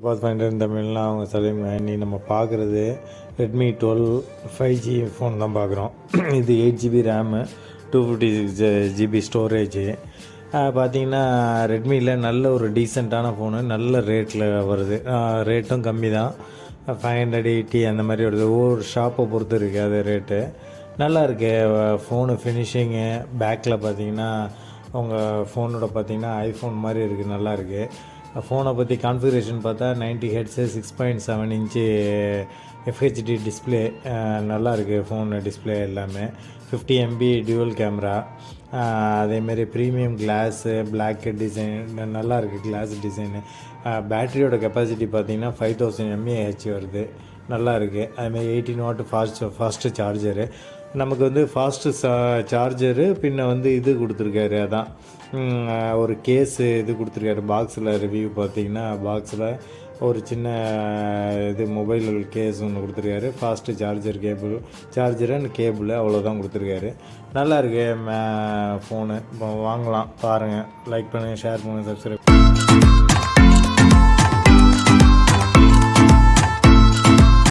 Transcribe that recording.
பாத் finder தமிழ்லாம் அவங்க சொல்லுங்க. நீ நம்ம பார்க்குறது ரெட்மி 12 5G ஃபோன் தான் பார்க்குறோம். இது 8GB ரேமு 256GB ஸ்டோரேஜு. பார்த்திங்கன்னா ரெட்மியில் நல்ல ஒரு டீசெண்டான ஃபோனு, நல்ல ரேட்டில் வருது. ரேட்டும் கம்மி தான், 580 அந்த மாதிரி வருது. ஒவ்வொரு ஷாப்பை பொறுத்து இருக்குது அது ரேட்டு. நல்லா இருக்குது ஃபோனு ஃபினிஷிங்கு. பேக்கில் பார்த்திங்கன்னா உங்கள் ஃபோனோட பார்த்திங்கன்னா ஐஃபோன் மாதிரி இருக்குது, நல்லா இருக்குது. ஃபோனை பற்றி கான்ஃபிகரேஷன் பார்த்தா 90 Hz 6.7 இன்ச்சு FHD டிஸ்பிளே, நல்லா இருக்குது ஃபோன் டிஸ்பிளே எல்லாமே. 50 MB டியூவல் கேமரா, அதேமாரி ப்ரீமியம் கிளாஸு, பிளாக் டிசைன், நல்லா இருக்குது கிளாஸ் டிசைனு. பேட்டரியோட கெப்பாசிட்டி பார்த்திங்கன்னா 5000 mAh வருது, நல்லா இருக்குது. அதுமாதிரி 18 வாட் ஃபாஸ்ட்டு சார்ஜரு. நமக்கு வந்து ஃபாஸ்ட்டு சார்ஜரு, பின்ன வந்து இது கொடுத்துருக்காரு, அதான் ஒரு கேஸு இது கொடுத்துருக்காரு. பாக்ஸில் ரிவ்யூ பார்த்திங்கன்னா பாக்ஸில் ஒரு சின்ன இது மொபைல் கேஸ் ஒன்று கொடுத்துருக்காரு. ஃபாஸ்ட்டு சார்ஜர் அண்ட் கேபிள் அவ்வளோதான் கொடுத்துருக்காரு. நல்லா இருக்கு ஃபோனு. இப்போ வாங்கலாம், பாருங்கள், லைக் பண்ணுங்கள், ஷேர் பண்ணுங்கள், சப்ஸ்கிரைப்